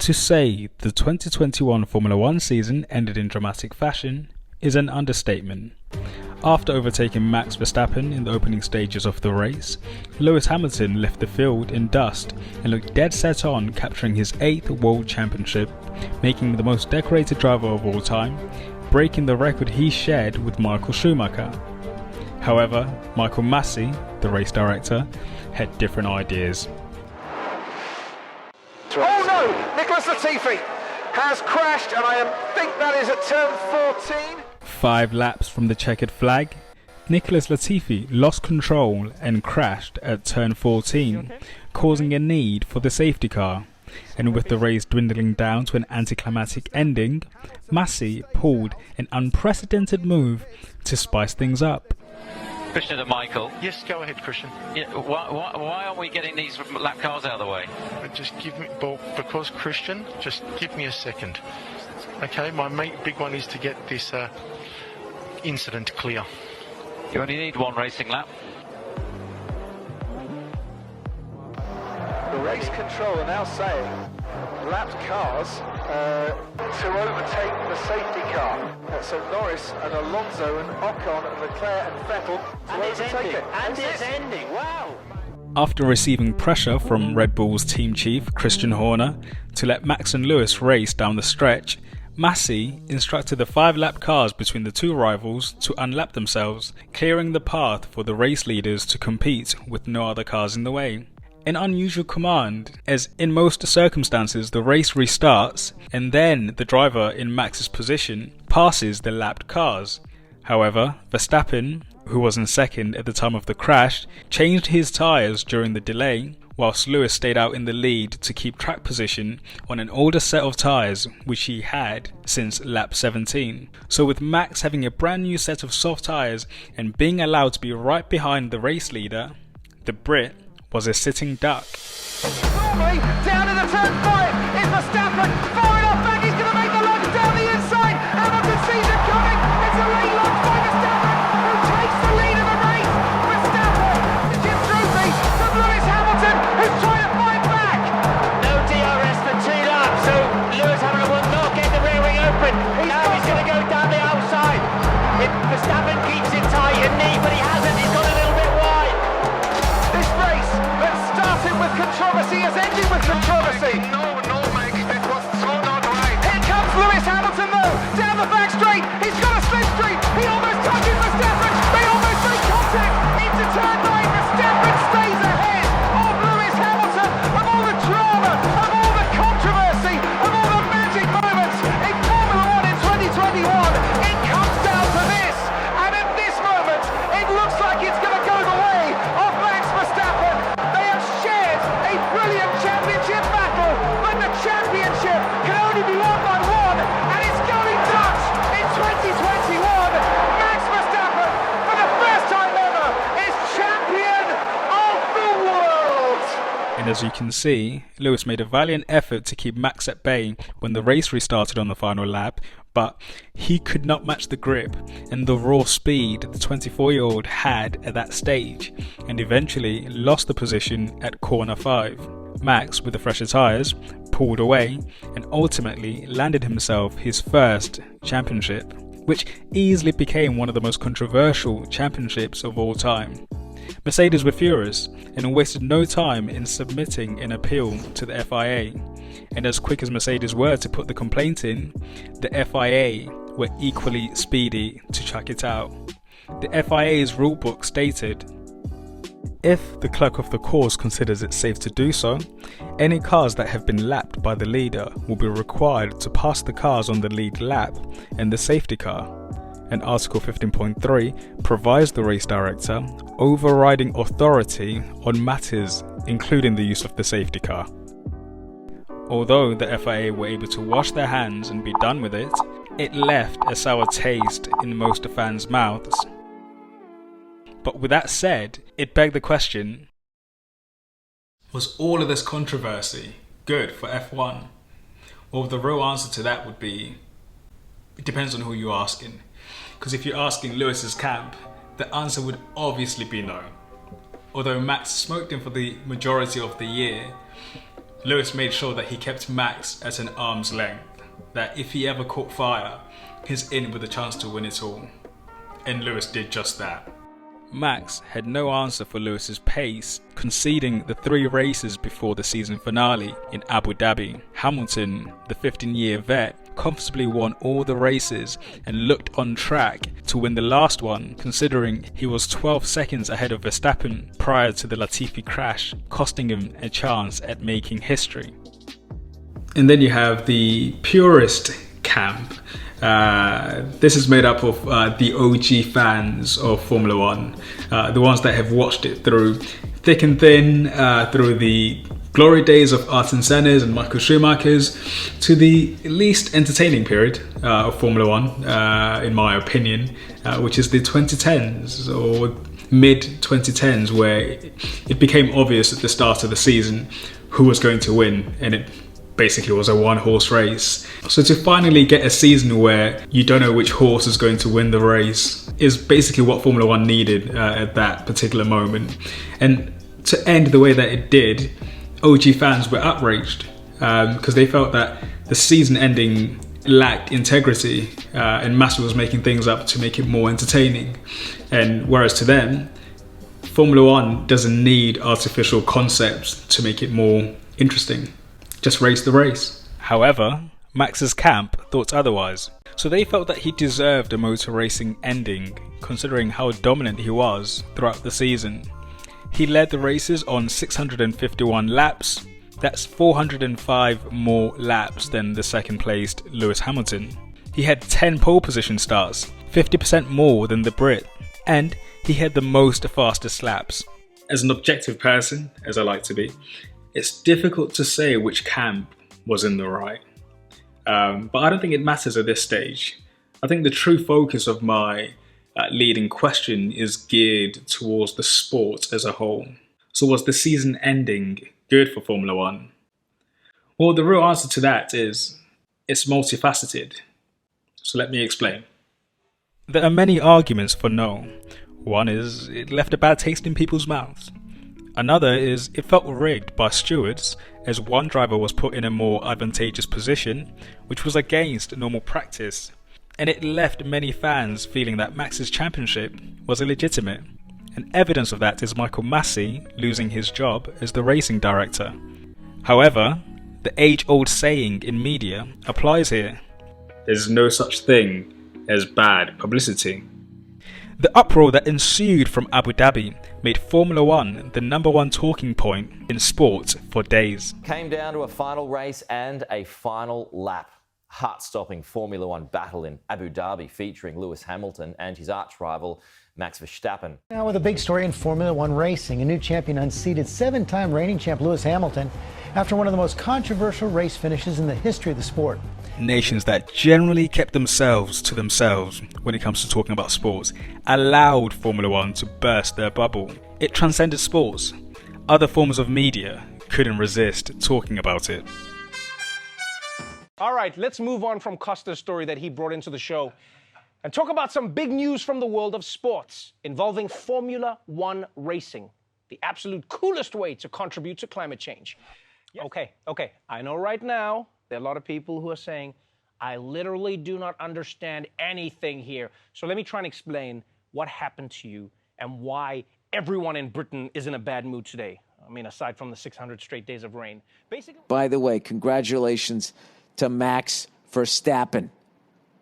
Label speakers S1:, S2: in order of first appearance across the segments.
S1: To say the 2021 Formula 1 season ended in dramatic fashion is an understatement. After overtaking Max Verstappen in the opening stages of the race, Lewis Hamilton left the field in dust and looked dead set on capturing his 8th World Championship, making him the most decorated driver of all time, breaking the record he shared with Michael Schumacher. However, Michael Masi, the race director, had different ideas.
S2: Oh no! Nicholas Latifi has crashed, and I think that is at turn 14.
S1: 5 laps from the checkered flag, Nicholas Latifi lost control and crashed at turn 14, causing a need for the safety car. And with the race dwindling down to an anticlimactic ending, Masi pulled an unprecedented move to spice things up.
S3: Question to Michael.
S4: Yes, go ahead, Christian.
S3: Yeah, why aren't we getting these lap cars out of the way?
S4: Just give me, well, because Christian, just give me a second. Okay, my big one is to get this incident clear.
S3: You only need one racing lap.
S2: The race control are now saying lapped cars to overtake the safety car. So Norris and Alonso and Ocon and Leclerc and Vettel to overtake it.
S5: And it's ending, wow!
S1: After receiving pressure from Red Bull's team chief Christian Horner to let Max and Lewis race down the stretch, Masi instructed the 5-lap cars between the two rivals to unlap themselves, clearing the path for the race leaders to compete with no other cars in the way. An unusual command, as in most circumstances the race restarts and then the driver in Max's position passes the lapped cars. However, Verstappen, who was in second at the time of the crash, changed his tyres during the delay, whilst Lewis stayed out in the lead to keep track position on an older set of tyres which he had since lap 17. So with Max having a brand new set of soft tyres and being allowed to be right behind the race leader, the Brit was a sitting duck.
S2: Normally, down in the turn 5 is Verstappen, firing off back, he's going to make the lunge down the inside, Hamilton sees it coming, it's a late lunge by Verstappen, who takes the lead of the race. Verstappen, the Jim Trophy from Lewis Hamilton, who's trying to fight back.
S5: No DRS for 2 laps, so Lewis Hamilton will not get the rear wing open. Now he's going to go down the outside. If Verstappen keeps it tight and neat, but he hasn't, he's gone a little bit wide.
S2: This race that started with controversy has ended with controversy.
S6: No, Mike, that was so not right.
S2: Here comes Lewis Hamilton though, down the back straight, he's got a slipstream, he almost touches Verstappen, they almost make contact into turn 9, Verstappen stays ahead of Lewis Hamilton, of all the drama, of all the controversy, of all the magic moments in Formula 1 in 2021, it comes down to this, and at this moment, it looks like it's going to go the way of Max Verstappen. They have shared a brilliant championship battle, but the championship can only be won by one, and it's going Dutch in 2021. Max Verstappen, for the first time ever, is champion of the world.
S1: And as you can see, Lewis made a valiant effort to keep Max at bay when the race restarted on the final lap, but he could not match the grip and the raw speed the 24-year-old had at that stage, and eventually lost the position at corner 5. Max, with the fresher tyres, pulled away and ultimately landed himself his first championship, which easily became one of the most controversial championships of all time. Mercedes were furious and wasted no time in submitting an appeal to the FIA, and as quick as Mercedes were to put the complaint in, the FIA were equally speedy to chuck it out. The FIA's rulebook stated, if the clerk of the course considers it safe to do so, any cars that have been lapped by the leader will be required to pass the cars on the lead lap and the safety car. And Article 15.3 provides the race director overriding authority on matters including the use of the safety car. Although the FIA were able to wash their hands and be done with it, it left a sour taste in most fans' mouths. But with that said, it begged the question, was all of this controversy good for F1? Well, the real answer to that would be, it depends on who you're asking. Because if you're asking Lewis's camp, the answer would obviously be no. Although Max smoked him for the majority of the year, Lewis made sure that he kept Max at an arm's length, that if he ever caught fire, he's in with a chance to win it all. And Lewis did just that. Max had no answer for Lewis's pace, conceding the 3 races before the season finale in Abu Dhabi. Hamilton, the 15-year vet, comfortably won all the races and looked on track to win the last one, considering he was 12 seconds ahead of Verstappen prior to the Latifi crash, costing him a chance at making history. And then you have the purist camp. This is made up of the OG fans of Formula One, the ones that have watched it through thick and thin, through the glory days of Ayrton Senna's and Michael Schumacher's, to the least entertaining period of Formula One, in my opinion, which is the 2010s or mid-2010s, where it became obvious at the start of the season who was going to win, and it basically was a one-horse race. So to finally get a season where you don't know which horse is going to win the race is basically what Formula One needed at that particular moment. And to end the way that it did, OG fans were outraged because they felt that the season ending lacked integrity, and Massa was making things up to make it more entertaining. And whereas to them, Formula One doesn't need artificial concepts to make it more interesting. Just race the race. However, Max's camp thought otherwise. So they felt that he deserved a motor racing ending, considering how dominant he was throughout the season. He led the races on 651 laps. That's 405 more laps than the second placed Lewis Hamilton. He had 10 pole position starts, 50% more than the Brit, and he had the most fastest laps. As an objective person, as I like to be, it's difficult to say which camp was in the right. But I don't think it matters at this stage. I think the true focus of my leading question is geared towards the sport as a whole. So was the season ending good for Formula One? Well, the real answer to that is it's multifaceted. So let me explain. There are many arguments for no. One is it left a bad taste in people's mouths. Another is it felt rigged by stewards, as one driver was put in a more advantageous position, which was against normal practice, and it left many fans feeling that Max's championship was illegitimate. And evidence of that is Michael Massey losing his job as the racing director. However, the age-old saying in media applies here. There's no such thing as bad publicity. The uproar that ensued from Abu Dhabi made Formula One the #1 talking point in sport for days.
S7: Came down to a final race and a final lap. Heart-stopping Formula One battle in Abu Dhabi featuring Lewis Hamilton and his arch-rival Max Verstappen.
S8: Now with a big story in Formula One racing. A new champion unseated 7-time reigning champ Lewis Hamilton after one of the most controversial race finishes in the history of the sport.
S1: Nations that generally kept themselves to themselves when it comes to talking about sports allowed Formula One to burst their bubble. It transcended sports. Other forms of media couldn't resist talking about it.
S9: All right, let's move on from Costa's story that he brought into the show and talk about some big news from the world of sports involving Formula One racing, the absolute coolest way to contribute to climate change. Yes. Okay, I know right now there are a lot of people who are saying, I literally do not understand anything here. So let me try and explain what happened to you and why everyone in Britain is in a bad mood today. I mean, aside from the 600 straight days of rain. Basically.
S10: By the way, congratulations to Max Verstappen,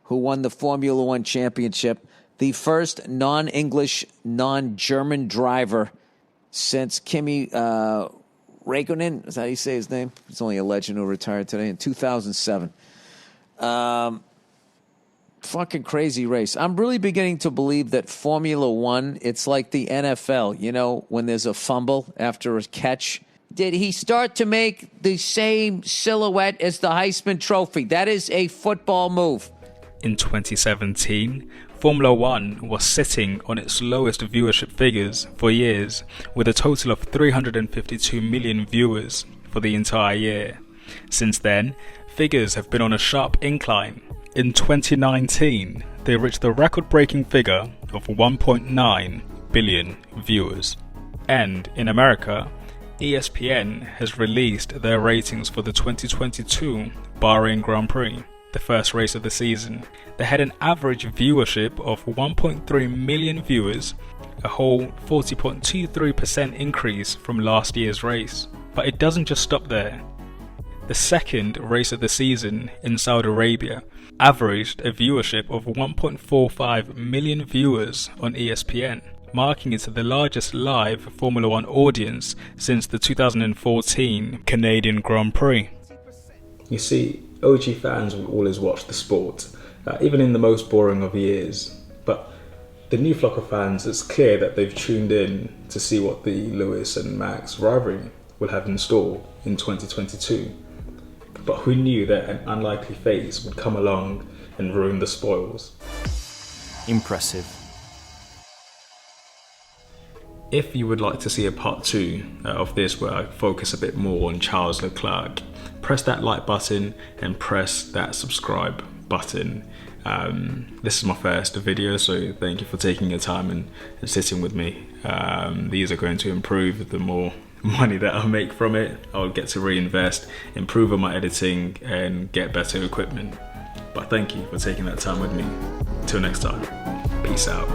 S10: who won the Formula One championship, the first non-English, non-German driver since Kimi Räikkönen, is that how you say his name? He's only a legend who retired today in 2007. Fucking crazy race. I'm really beginning to believe that Formula One, it's like the NFL, you know, when there's a fumble after a catch. Did he start to make the same silhouette as the Heisman Trophy? That is a football move.
S1: In 2017, Formula One was sitting on its lowest viewership figures for years, with a total of 352 million viewers for the entire year. Since then, figures have been on a sharp incline. In 2019, they reached the record-breaking figure of 1.9 billion viewers. And in America, ESPN has released their ratings for the 2022 Bahrain Grand Prix, the first race of the season. They had an average viewership of 1.3 million viewers, a whole 40.23% increase from last year's race. But it doesn't just stop there. The second race of the season in Saudi Arabia averaged a viewership of 1.45 million viewers on ESPN, marking it the largest live Formula One audience since the 2014 Canadian Grand Prix.
S11: You see, OG fans will always watch the sport, even in the most boring of years. But the new flock of fans, it's clear that they've tuned in to see what the Lewis and Max rivalry will have in store in 2022. But who knew that an unlikely phase would come along and ruin the spoils?
S7: Impressive.
S11: If you would like to see a part 2 of this where I focus a bit more on Charles Leclerc, press that like button and press that subscribe button. This is my first video, so thank you for taking your time and sitting with me. These are going to improve the more money that I make from it. I'll get to reinvest, improve on my editing and get better equipment. But thank you for taking that time with me. Till next time, peace out.